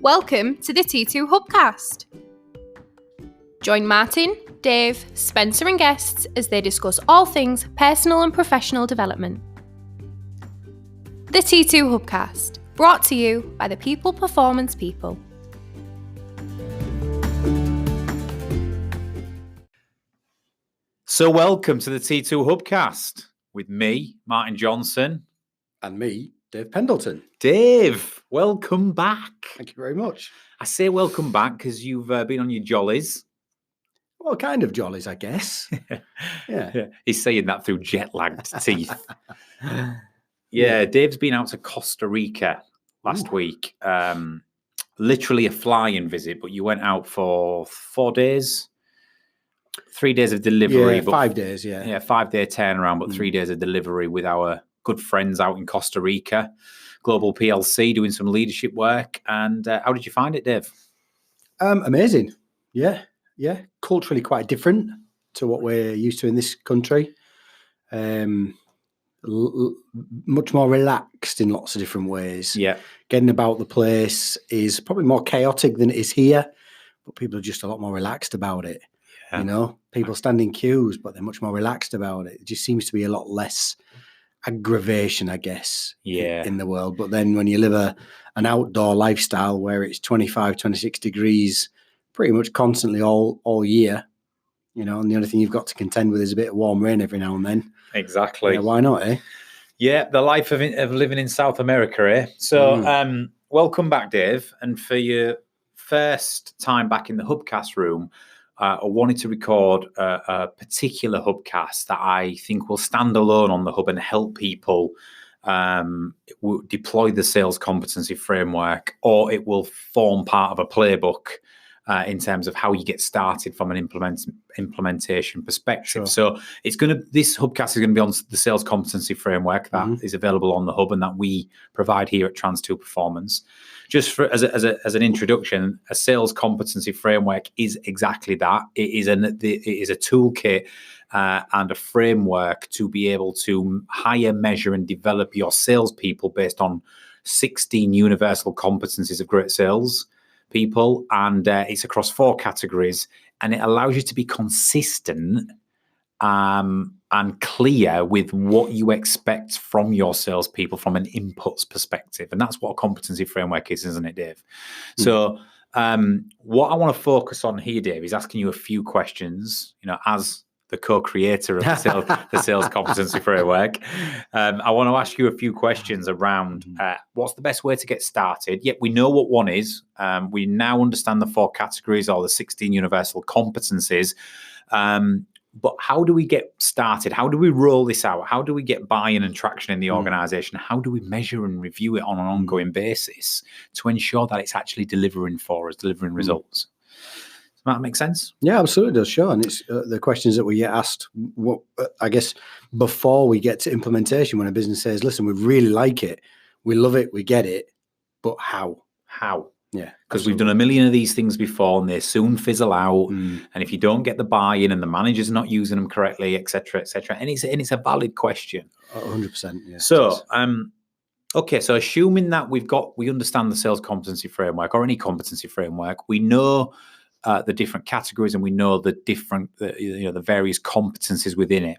Welcome to the T2 Hubcast. Join Martin, Dave, Spencer and guests as they discuss all things personal and professional development. The T2 Hubcast, brought to you by the People Performance People. So welcome to the T2 Hubcast with me, Martin Johnson. And me, Dave Pendleton. Dave, welcome back. Thank you very much. I say welcome back because you've been on your jollies. Well, kind of jollies, I guess. Yeah. He's saying that through jet-lagged teeth. Yeah, Dave's been out to Costa Rica last week. Literally a flying visit, but you went out for 4 days. 3 days of delivery. Yeah, 5 days, yeah. Yeah, 5-day turnaround, but 3 days of delivery with our good friends out in Costa Rica, Global PLC, doing some leadership work. And how did you find it, Dave? Amazing. Yeah. Culturally quite different to what we're used to in this country. Much more relaxed in lots of different ways. Yeah. Getting about the place is probably more chaotic than it is here, but people are just a lot more relaxed about it. Yeah. You know, people stand in queues, but they're much more relaxed about it. It just seems to be a lot less aggravation, I guess, in the world. But then when you live an outdoor lifestyle where it's 25, 26 degrees pretty much constantly all year, you know, and the only thing you've got to contend with is a bit of warm rain every now and then. Exactly. Yeah, why not, eh? Yeah, the life of living in South America, eh? So welcome back, Dave. And for your first time back in the Hubcast room, I wanted to record a particular Hubcast that I think will stand alone on the Hub and help people deploy the sales competency framework, or it will form part of a playbook in terms of how you get started from an implementation perspective. Sure. So this Hubcast is going to be on the sales competency framework that is available on the Hub and that we provide here at Trans2 Performance. Just as an introduction, a sales competency framework is exactly that. It is a toolkit and a framework to be able to hire, measure, and develop your salespeople based on 16 universal competencies of great sales people, and it's across 4 categories, and it allows you to be consistent and clear with what you expect from your salespeople from an inputs perspective. And that's what a competency framework is, isn't it, Dave? So what I want to focus on here, Dave, is asking you a few questions, you know, as the co-creator of the sales competency framework. I want to ask you a few questions around what's the best way to get started. Yet we know what one is. We now understand the 4 categories or the 16 universal competencies. But how do we get started? How do we roll this out? How do we get buy-in and traction in the organization? How do we measure and review it on an ongoing basis to ensure that it's actually delivering for us, delivering results? Does that make sense? Yeah, absolutely does, sure. And it's the questions that we get asked, I guess, before we get to implementation, when a business says, listen, we really like it, we love it, we get it, but how? How? Yeah, because we've done a million of these things before and they soon fizzle out. And if you don't get the buy-in and the manager's not using them correctly, et cetera, and it's a valid question. 100%. Yeah. So, okay. So assuming that we understand the sales competency framework or any competency framework, we know the different categories and we know the the various competencies within it.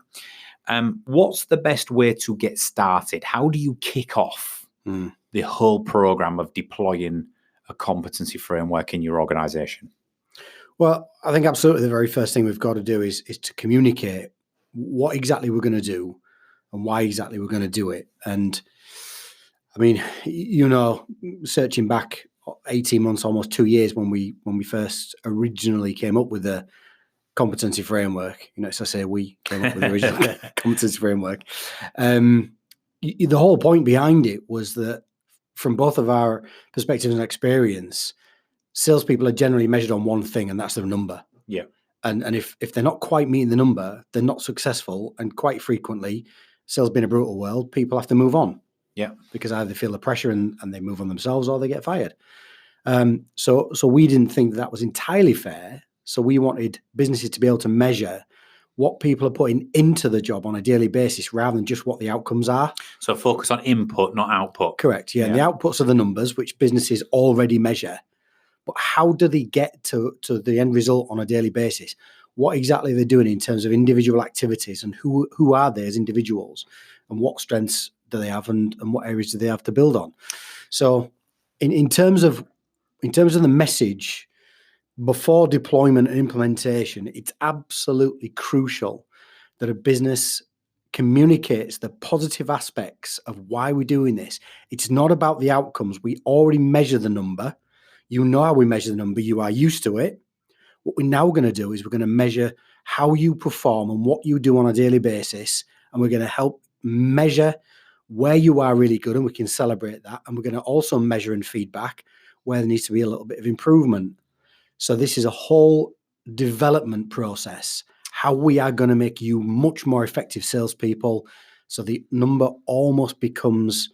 What's the best way to get started? How do you kick off the whole program of deploying a competency framework in your organization? Well, I think absolutely the very first thing we've got to do is to communicate what exactly we're going to do and why exactly we're going to do it. And I mean, you know, searching back 18 months, almost 2 years when we first originally came up with the competency framework, you know, so I say we came up with the original competency framework. The whole point behind it was that from both of our perspectives and experience, salespeople are generally measured on one thing, and that's their number. Yeah. And if they're not quite meeting the number, they're not successful. And quite frequently, sales being a brutal world, people have to move on. Yeah. Because either they feel the pressure and they move on themselves or they get fired. So we didn't think that was entirely fair. So we wanted businesses to be able to measure what people are putting into the job on a daily basis rather than just what the outcomes are. So focus on input, not output. Correct. Yeah. And the outputs are the numbers, which businesses already measure. but how do they get to the end result on a daily basis? What exactly are they doing in terms of individual activities, and who are they as individuals, and what strengths do they have, and what areas do they have to build on? So in terms of the message, before deployment and implementation, it's absolutely crucial that a business communicates the positive aspects of why we're doing this. It's not about the outcomes. We already measure the number. You know how we measure the number. You are used to it. What we're now going to do is we're going to measure how you perform and what you do on a daily basis. And we're going to help measure where you are really good, and we can celebrate that. And we're going to also measure and feedback where there needs to be a little bit of improvement. So this is a whole development process, how we are going to make you much more effective salespeople. So the number almost becomes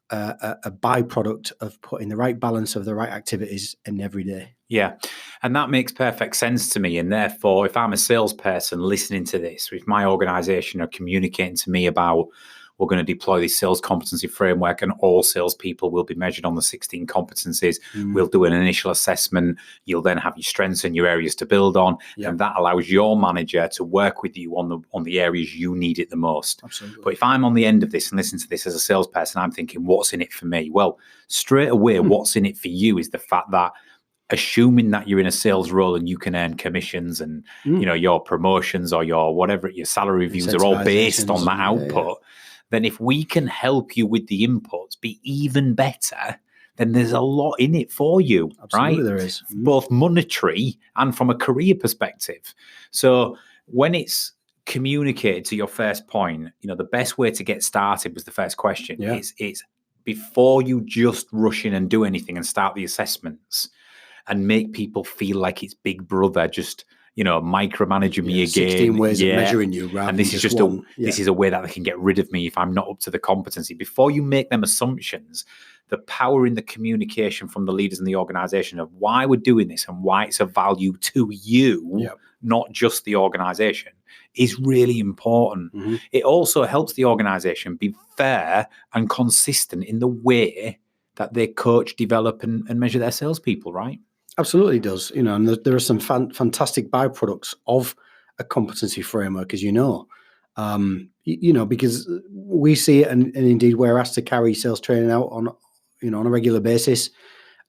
a byproduct of putting the right balance of the right activities in every day. Yeah. And that makes perfect sense to me. And therefore, if I'm a salesperson listening to this, if my organization are communicating to me about, we're going to deploy this sales competency framework and all salespeople will be measured on the 16 competencies. We'll do an initial assessment. You'll then have your strengths and your areas to build on. Yep. And that allows your manager to work with you on the areas you need it the most. Absolutely. But if I'm on the end of this and listen to this as a salesperson, I'm thinking, what's in it for me? Well, straight away, what's in it for you is the fact that, assuming that you're in a sales role and you can earn commissions and your promotions or your whatever, your salary reviews are all based on that output, then if we can help you with the inputs be even better, then there's a lot in it for you. Absolutely, right? there is. Both monetary and from a career perspective. So when it's communicated, to your first point, the best way to get started was the first question. Yeah. It's before you just rush in and do anything and start the assessments and make people feel like it's Big Brother, just micromanaging me again. 16 ways of measuring you, rather and this than is just just one. This is a way that they can get rid of me if I'm not up to the competency. Before you make them assumptions, the power in the communication from the leaders in the organization of why we're doing this and why it's of value to you, not just the organization, is really important. It also helps the organization be fair and consistent in the way that they coach, develop, and measure their salespeople, right? Absolutely does. And there are some fantastic byproducts of a competency framework, as because we see it, and indeed we're asked to carry sales training out on a regular basis.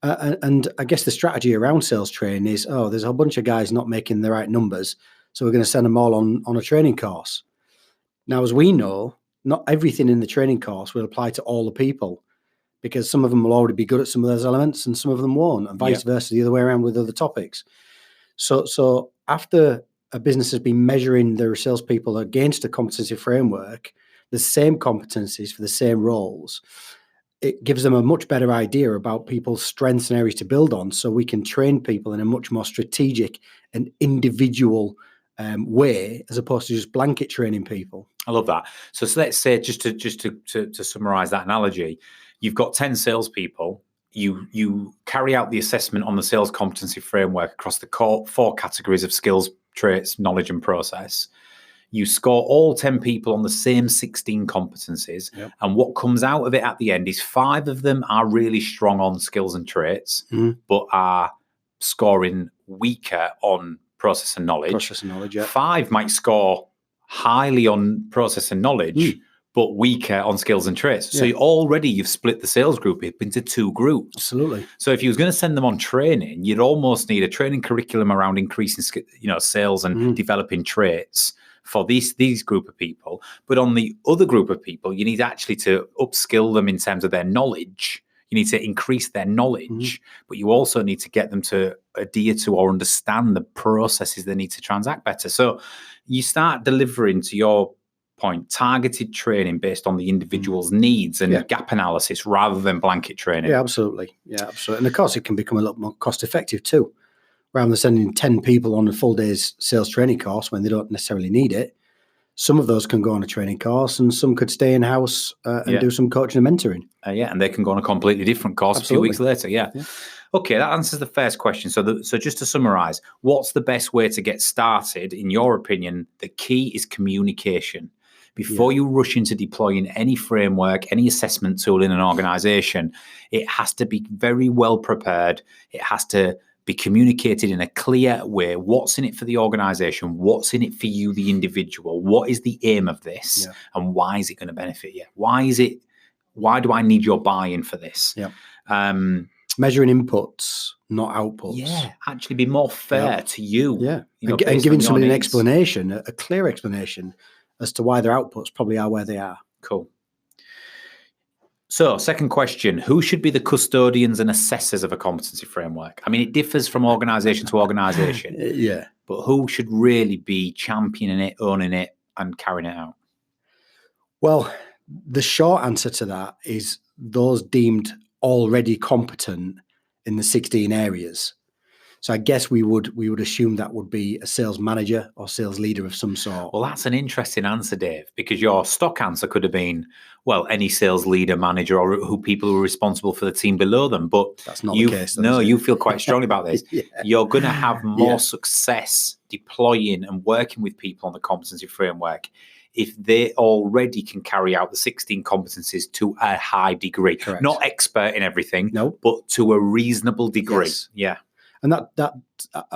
And I guess the strategy around sales training is, there's a bunch of guys not making the right numbers, so we're going to send them all on a training course. Now, as we know, not everything in the training course will apply to all the people, because some of them will already be good at some of those elements and some of them won't, and vice versa, the other way around with other topics. So after a business has been measuring their salespeople against a competency framework, the same competencies for the same roles, it gives them a much better idea about people's strengths and areas to build on, so we can train people in a much more strategic and individual way, as opposed to just blanket training people. I love that. So let's say, just to summarize that analogy, you've got 10 salespeople. You carry out the assessment on the sales competency framework across the core 4 categories of skills, traits, knowledge, and process. You score all 10 people on the same 16 competencies. Yep. And what comes out of it at the end is 5 of them are really strong on skills and traits, but are scoring weaker on process and knowledge. 5 might score highly on process and knowledge, but weaker on skills and traits. So you've split the sales group up into 2 groups. Absolutely. So if you was going to send them on training, you'd almost need a training curriculum around increasing, sales and developing traits for these group of people. But on the other group of people, you need actually to upskill them in terms of their knowledge. You need to increase their knowledge, but you also need to get them to adhere to or understand the processes they need to transact better. So you start delivering, to your point, targeted training based on the individual's needs and gap analysis rather than blanket training. Yeah, absolutely. And of course, it can become a lot more cost effective too. Rather than sending 10 people on a full day's sales training course when they don't necessarily need it, some of those can go on a training course and some could stay in-house and do some coaching and mentoring. And they can go on a completely different course a few weeks later. Yeah. Okay, that answers the first question. So just to summarize, what's the best way to get started? In your opinion, the key is communication. Before you rush into deploying any framework, any assessment tool in an organization, it has to be very well prepared. It has to be communicated in a clear way. What's in it for the organization? What's in it for you, the individual? What is the aim of this? And why is it going to benefit you? Why do I need your buy-in for this? Measuring inputs, not outputs. Yeah, actually be more fair to you. Yeah, you know, and giving somebody an needs. explanation, a clear explanation as to why their outputs probably are where they are. Cool. So, second question, who should be the custodians and assessors of a competency framework? I mean, it differs from organization to organization. Yeah. But who should really be championing it, owning it, and carrying it out? Well, the short answer to that is those deemed already competent in the 16 areas. So I guess we would assume that would be a sales manager or sales leader of some sort. Well, that's an interesting answer, Dave, because your stock answer could have been, well, any sales leader, manager, or people who are responsible for the team below them. But that's not the case. No, you feel quite strongly about this. You're going to have more success deploying and working with people on the competency framework if they already can carry out the 16 competencies to a high degree. Correct. Not expert in everything, no, but to a reasonable degree. Yes. Yeah. And that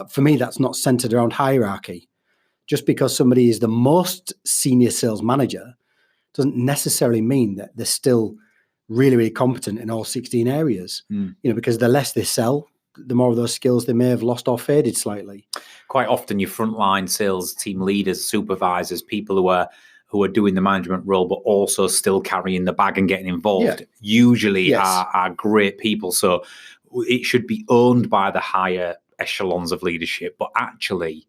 for me, that's not centered around hierarchy. Just because somebody is the most senior sales manager doesn't necessarily mean that they're still really, really competent in all 16 areas. You know, because the less they sell, the more of those skills they may have lost or faded slightly. Quite often your frontline sales team leaders, supervisors, people who are doing the management role, but also still carrying the bag and getting involved, usually are great people. So it should be owned by the higher echelons of leadership, but actually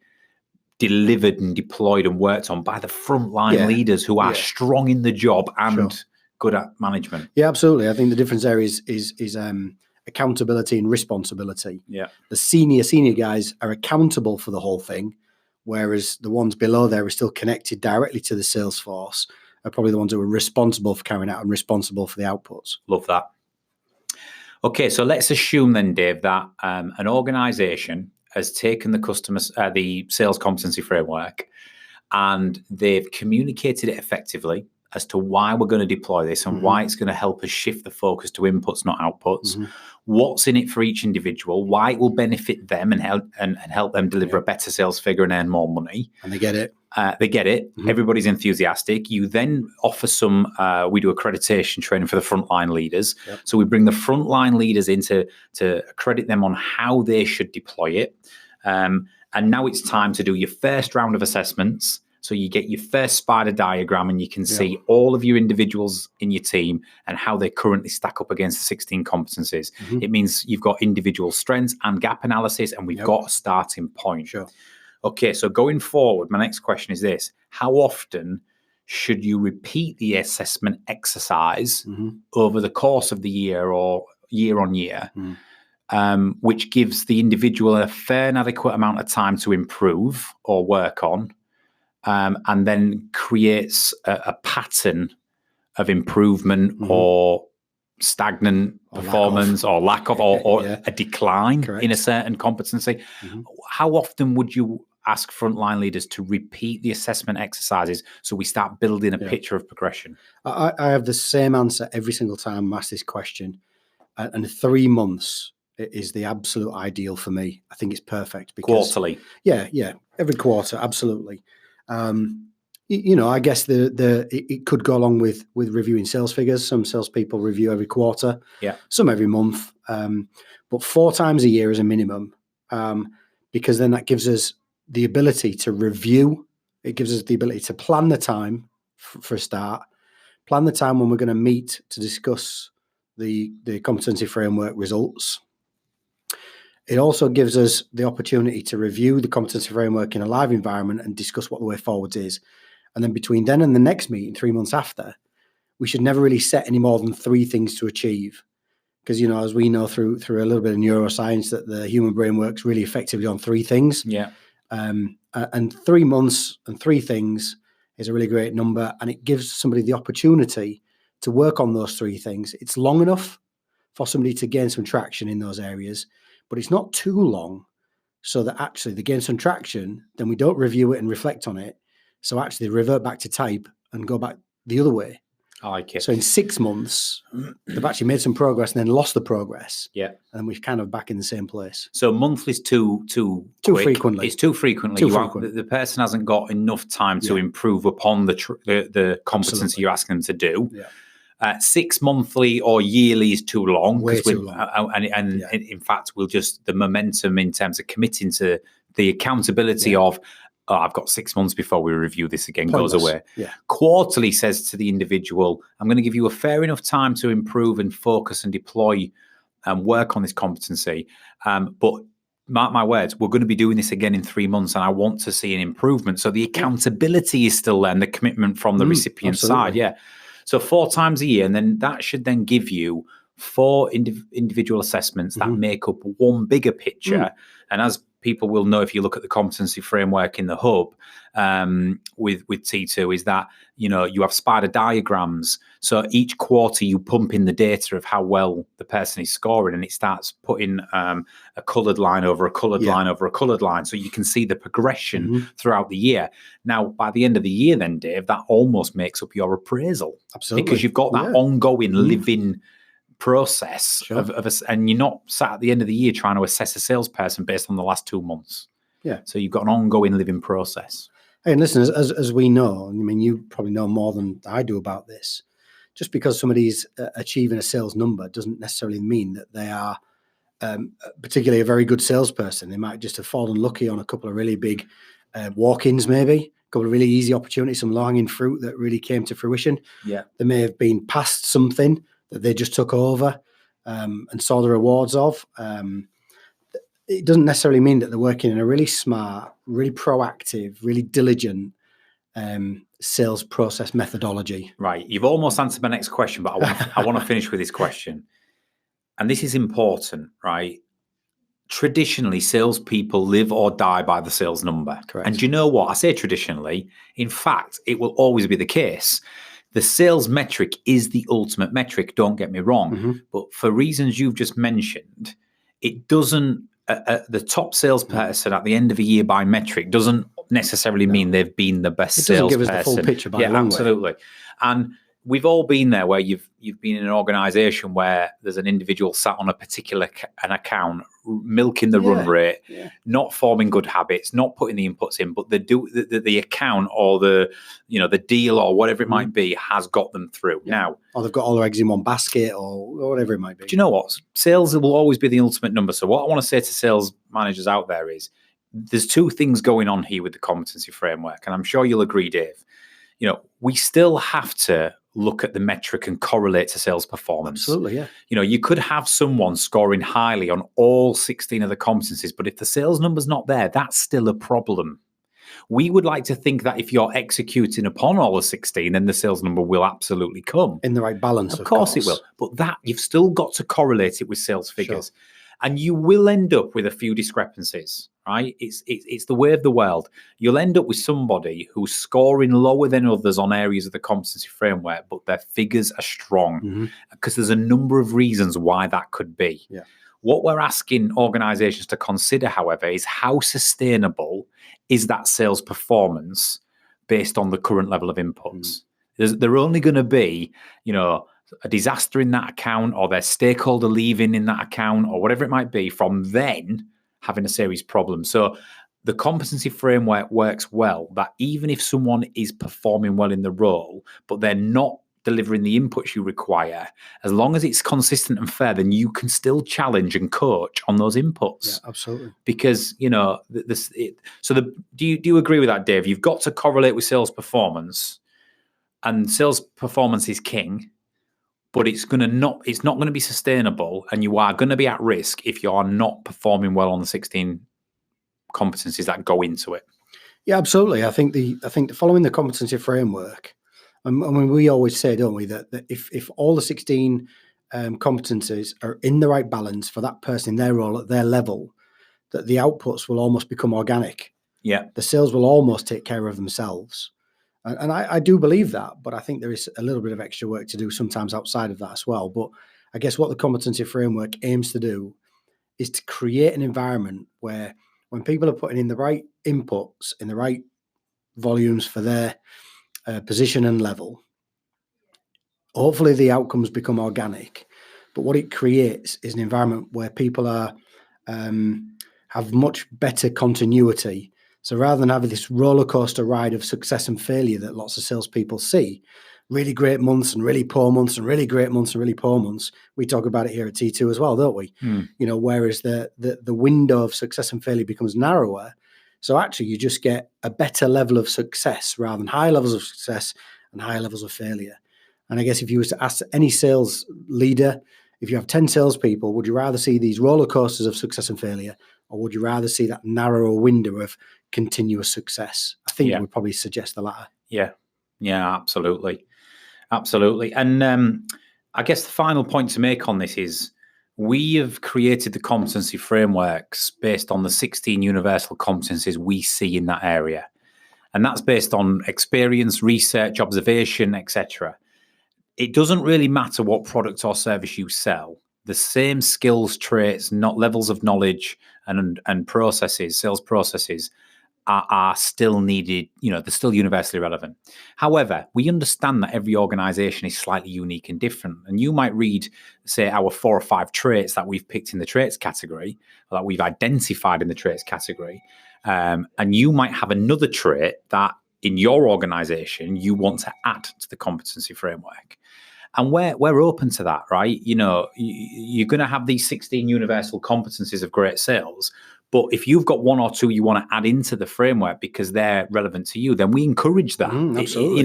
delivered and deployed and worked on by the frontline leaders who are strong in the job and good at management. Yeah, absolutely. I think the difference there is accountability and responsibility. Yeah. The senior guys are accountable for the whole thing, whereas the ones below there are still connected directly to the sales force, are probably the ones who are responsible for carrying out and responsible for the outputs. Love that. Okay, so let's assume then, Dave, that an organization has taken the sales competency framework and they've communicated it effectively as to why we're going to deploy this and why it's going to help us shift the focus to inputs, not outputs. What's in it for each individual, why it will benefit them and help them deliver a better sales figure and earn more money. And they get it. Everybody's enthusiastic. You then offer we do accreditation training for the frontline leaders. So we bring the frontline leaders in to accredit them on how they should deploy it. And now it's time to do your first round of assessments. So you get your first spider diagram and you can see all of your individuals in your team and how they currently stack up against the 16 competencies. It means you've got individual strengths and gap analysis, and we've got a starting point. Okay, so going forward, my next question is this. How often should you repeat the assessment exercise over the course of the year or year on year, which gives the individual a fair and adequate amount of time to improve or work on, and then creates a pattern of improvement or stagnant performance or lack of a decline in a certain competency? How often would you ask frontline leaders to repeat the assessment exercises so we start building a picture of progression? I have the same answer every single time I'm asked this question. And 3 months is the absolute ideal for me. I think it's perfect. Because, quarterly? Yeah. Every quarter, absolutely. I guess it could go along with reviewing sales figures. Some salespeople review every quarter, some every month, but 4 times a year is a minimum, because then that gives us the ability to review. It gives us the ability to plan the time for a start, plan the time when we're going to meet to discuss the competency framework results. It also gives us the opportunity to review the competency framework in a live environment and discuss what the way forward is. And then between then and the next meeting, 3 months after, we should never really set any more than 3 things to achieve. Because, as we know through a little bit of neuroscience, that the human brain works really effectively on 3 things. And 3 months and 3 things is a really great number. And it gives somebody the opportunity to work on those 3 things. It's long enough for somebody to gain some traction in those areas, but it's not too long so that actually they gain some traction, then we don't review it and reflect on it. So actually they revert back to type and go back the other way. I like it. So in 6 months, they've actually made some progress and then lost the progress. Yeah. And we're kind of back in the same place. So monthly is too quick. frequently. It's too frequently. Too frequent. The person hasn't got enough time to improve upon the competency Absolutely. you're asking them to do. Yeah. 6 monthly or yearly is too long. Way too long. And in fact, we'll just, the momentum in terms of committing to the accountability of, I've got 6 months before we review this again, goes away. Yeah. Quarterly says to the individual, I'm going to give you a fair enough time to improve and focus and deploy and work on this competency. But mark my words, we're going to be doing this again in 3 months and I want to see an improvement. So the accountability is still there and the commitment from the recipient side. Yeah. So 4 times a year, and then that should then give you 4 individual assessments that make up one bigger picture. And as people will know, if you look at the competency framework in the hub with T2, is that, you know, you have spider diagrams. So each quarter you pump in the data of how well the person is scoring, and it starts putting a coloured line over a coloured line over a coloured line. So you can see the progression throughout the year. Now, by the end of the year then, Dave, that almost makes up your appraisal. Absolutely. Because you've got that ongoing living process and you're not sat at the end of the year trying to assess a salesperson based on the last 2 months. Yeah. So you've got an ongoing living process. Hey, and listen, as we know, I mean, you probably know more than I do about this. Just because somebody's achieving a sales number doesn't necessarily mean that they are particularly a very good salesperson. They might just have fallen lucky on a couple of really big walk-ins, maybe a couple of really easy opportunities, some low-hanging fruit that really came to fruition. Yeah. They may have been past something that they just took over and saw the rewards of. It doesn't necessarily mean that they're working in a really smart, really proactive, really diligent sales process methodology. Right. You've almost answered my next question, but I want to finish with this question. And this is important, right? Traditionally, salespeople live or die by the sales number. Correct. And do you know what? I say traditionally. In fact, it will always be the case. The sales metric is the ultimate metric, don't get me wrong. But for reasons you've just mentioned, it doesn't, the top salesperson at the end of a year by metric doesn't necessarily mean they've been the best salesperson. It doesn't give us the full picture by a long way. Absolutely. And we've all been there where you've been in an organization where there's an individual sat on a particular an account, milking the run rate, not forming good habits, not putting the inputs in, but the account or the deal or whatever it might be has got them through. Now, or they've got all their eggs in one basket or whatever it might be. Do you know what? Sales will always be the ultimate number. So what I want to say to sales managers out there is there's 2 things going on here with the competency framework, and I'm sure you'll agree, Dave. You know, we still have to look at the metric and correlate to sales performance. Absolutely, yeah. You know, you could have someone scoring highly on all 16 of the competencies, but if the sales number's not there, that's still a problem. We would like to think that if you're executing upon all the 16, then the sales number will absolutely come. In the right balance, of course it will. But that you've still got to correlate it with sales figures. Sure. And you will end up with a few discrepancies, right? It's the way of the world. You'll end up with somebody who's scoring lower than others on areas of the competency framework, but their figures are strong because there's a number of reasons why that could be. Yeah. What we're asking organizations to consider, however, is how sustainable is that sales performance based on the current level of inputs? They're only going to be, a disaster in that account or their stakeholder leaving in that account or whatever it might be from then having a serious problem. So the competency framework works well that even if someone is performing well in the role, but they're not delivering the inputs you require, as long as it's consistent and fair, then you can still challenge and coach on those inputs. Yeah, absolutely. Because, do you agree with that, Dave? You've got to correlate with sales performance, and sales performance is king. But it's not going to be sustainable, and you are going to be at risk if you are not performing well on the 16 competencies that go into it. Yeah, absolutely. I think following the competency framework, I mean, we always say, don't we, that if all the 16 competencies are in the right balance for that person in their role at their level, that the outputs will almost become organic. Yeah, the sales will almost take care of themselves. And I do believe that, but I think there is a little bit of extra work to do sometimes outside of that as well. But I guess what the competency framework aims to do is to create an environment where when people are putting in the right inputs, in the right volumes for their position and level, hopefully the outcomes become organic. But what it creates is an environment where people are have much better continuity. So rather than having this roller coaster ride of success and failure that lots of salespeople see, really great months and really poor months and really great months and really poor months, we talk about it here at T2 as well, don't we? Whereas the window of success and failure becomes narrower. So actually you just get a better level of success rather than high levels of success and high levels of failure. And I guess if you were to ask any sales leader, if you have 10 salespeople, would you rather see these roller coasters of success and failure, or would you rather see that narrower window of continuous success? I think we'd probably suggest the latter. Yeah, absolutely. And I guess the final point to make on this is we have created the competency frameworks based on the 16 universal competencies we see in that area. And that's based on experience, research, observation, etc. It doesn't really matter what product or service you sell. The same skills, traits, not levels of knowledge and processes, sales processes are still needed. They're still universally relevant. However, we understand that every organization is slightly unique and different. And you might read, say, our 4 or 5 traits that we've picked in the traits category, or that we've identified in the traits category. And you might have another trait that in your organization you want to add to the competency framework. And we're open to that, right? You're going to have these 16 universal competencies of great sales. But if you've got 1 or 2 you want to add into the framework because they're relevant to you, then we encourage that. Absolutely.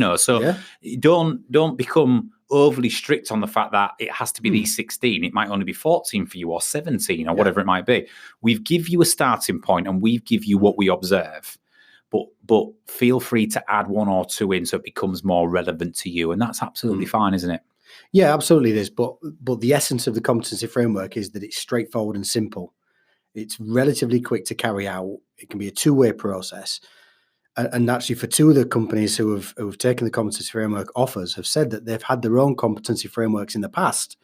Don't become overly strict on the fact that it has to be these 16. It might only be 14 for you or 17 or whatever it might be. We give you a starting point and we give you what we observe. But feel free to add 1 or 2 in so it becomes more relevant to you. And that's absolutely fine, isn't it? Yeah, absolutely it is. But the essence of the competency framework is that it's straightforward and simple. It's relatively quick to carry out. It can be a 2-way process. And actually, for 2 of the companies who have taken the competency framework offers have said that they've had their own competency frameworks in the past,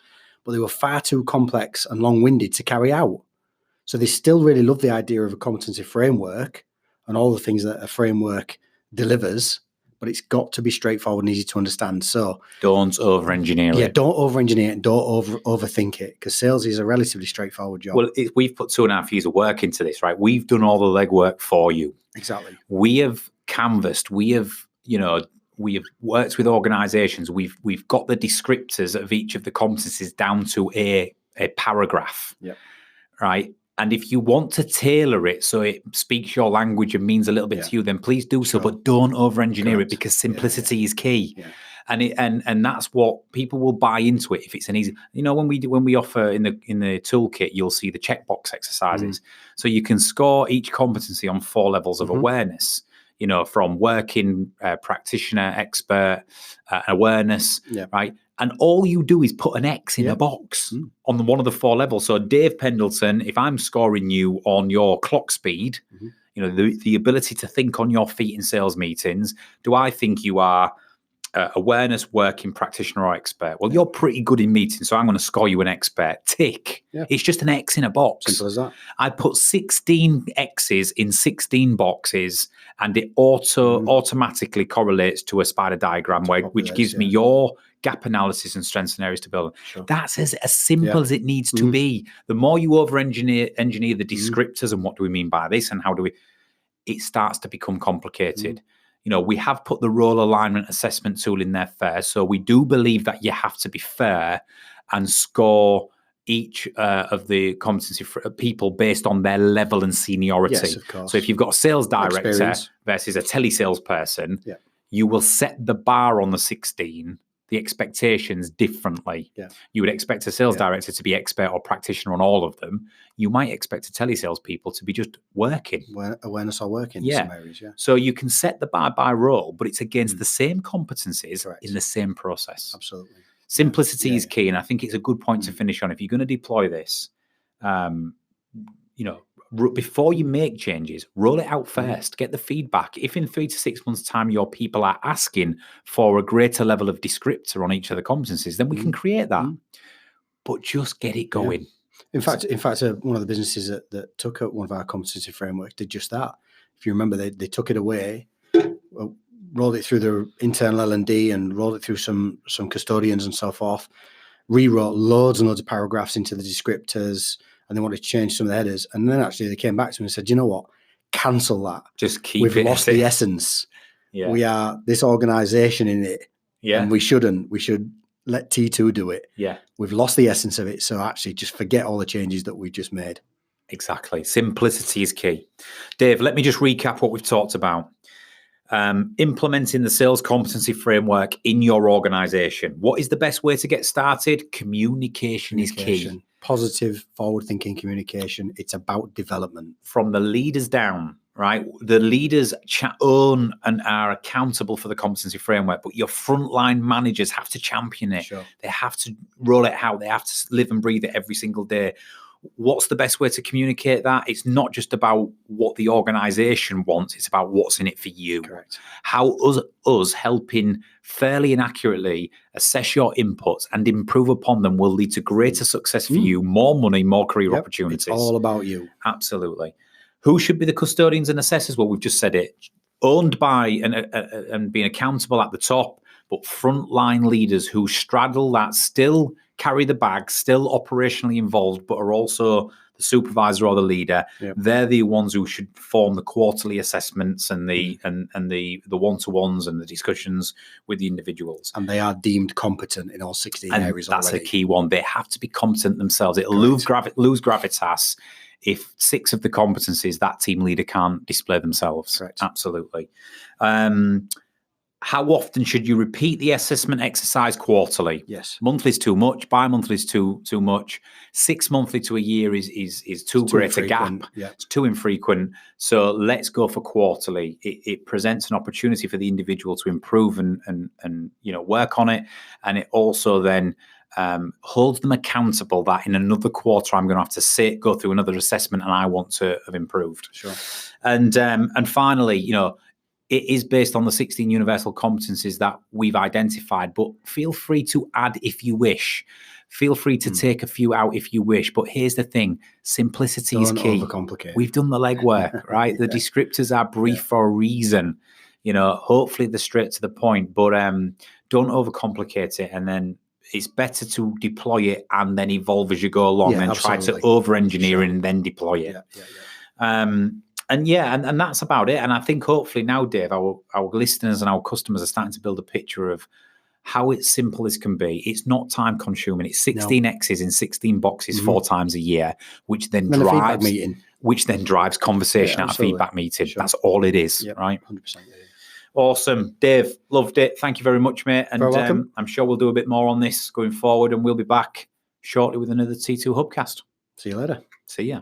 but they were far too complex and long-winded to carry out. So they still really love the idea of a competency framework and all the things that a framework delivers, but it's got to be straightforward and easy to understand. So don't over-engineer it. Yeah, don't over-engineer it and don't overthink it, because sales is a relatively straightforward job. Well, we've put 2.5 years of work into this, right? We've done all the legwork for you. Exactly. We have canvassed. We have worked with organizations. We've got the descriptors of each of the competencies down to a paragraph. Yep. Right? And if you want to tailor it so it speaks your language and means a little bit to you, then please do so. But don't over-engineer it, because simplicity is key. Yeah. And that's what people will buy into it if it's an easy. When we offer in the toolkit, you'll see the checkbox exercises. So you can score each competency on 4 levels of awareness. From working, practitioner, expert, awareness, right? And all you do is put an X in a box on one of the 4 levels. So Dave Pendleton, if I'm scoring you on your clock speed, the ability to think on your feet in sales meetings, do I think you are awareness, working, practitioner, or expert? Well, you're pretty good in meetings, so I'm going to score you an expert. Tick. Yeah. It's just an X in a box. Simple as that. I put 16 X's in 16 boxes, and it automatically correlates to a spider diagram, which gives me your gap analysis and strengths and areas to build. Sure. That's as simple as it needs to be. The more you over-engineer the descriptors and what do we mean by this and how do we, it starts to become complicated. We have put the role alignment assessment tool in there first. So we do believe that you have to be fair and score each of the competency people based on their level and seniority. Yes, of course. So if you've got a sales director versus a telesales person, you will set the bar on the 16, the expectations differently. Yeah. You would expect a sales director to be expert or practitioner on all of them. You might expect a telesales people to be just working. Awareness or working in some areas, So you can set the bar by role, but it's against the same competencies in the same process. Absolutely. Simplicity is key, and I think it's a good point to finish on. If you're going to deploy this, before you make changes, roll it out first, get the feedback. If in 3 to 6 months' time your people are asking for a greater level of descriptor on each of the competencies, then we can create that. But just get it going. Yeah. In fact, one of the businesses that took up one of our competency frameworks did just that. If you remember, they took it away. rolled it through the internal L&D and rolled it through some custodians and so forth, rewrote loads and loads of paragraphs into the descriptors, and they wanted to change some of the headers. And then actually they came back to me and said, you know what, cancel that. Just keep We've it. lost the essence. Yeah. We are this organization in it. Yeah. And we shouldn't. We should let T2 do it. Yeah. We've lost the essence of it. So actually just forget all the changes that we just made. Exactly. Simplicity is key. Dave, let me just recap what we've talked about. Implementing the sales competency framework in your organization. What is the best way to get started? Communication is key. Positive, forward-thinking communication. It's about development. From the leaders down, right? The leaders own and are accountable for the competency framework, but your frontline managers have to champion it. Sure. They have to roll it out. They have to live and breathe it every single day. What's the best way to communicate that? It's not just about what the organization wants. It's about what's in it for you. Correct. How us helping fairly and accurately assess your inputs and improve upon them will lead to greater success for you, more money, more career opportunities. It's all about you. Absolutely. Who should be the custodians and assessors? Well, we've just said it. Owned by and being accountable at the top, but frontline leaders who straddle that, still carry the bag, still operationally involved, but are also the supervisor or the leader. Yep. They're the ones who should form the quarterly assessments and the one-to-ones and the discussions with the individuals. And they are deemed competent in all 16 areas that's already. a key one. They have to be competent themselves. It'll lose gravitas if 6 of the competencies that team leader can't display themselves. Correct. Absolutely. How often should you repeat the assessment exercise? Quarterly. Yes. Monthly is too much. Bi-monthly is too much. 6 monthly to a year is too great a gap. Yeah. It's too infrequent. So let's go for quarterly. It presents an opportunity for the individual to improve and work on it, and it also then holds them accountable that in another quarter I'm going to have to go through another assessment, and I want to have improved. Sure. And finally, it is based on the 16 universal competencies that we've identified, but feel free to add if you wish. Feel free to take a few out if you wish. But here's the thing, simplicity is key. Overcomplicate. We've done the legwork, right? The descriptors are brief for a reason. Hopefully they're straight to the point, but don't overcomplicate it. And then it's better to deploy it and then evolve as you go along than try to over-engineer it and then deploy it. And that's about it. And I think hopefully now, Dave, our listeners and our customers are starting to build a picture of how it's simple as can be. It's not time consuming. It's 16 X's in 16 boxes 4 times a year, which then drives conversation at a feedback meeting. Sure. That's all it is, right? 100%. Awesome. Dave, loved it. Thank you very much, mate. And I'm sure we'll do a bit more on this going forward, and we'll be back shortly with another T2 Hubcast. See you later. See ya.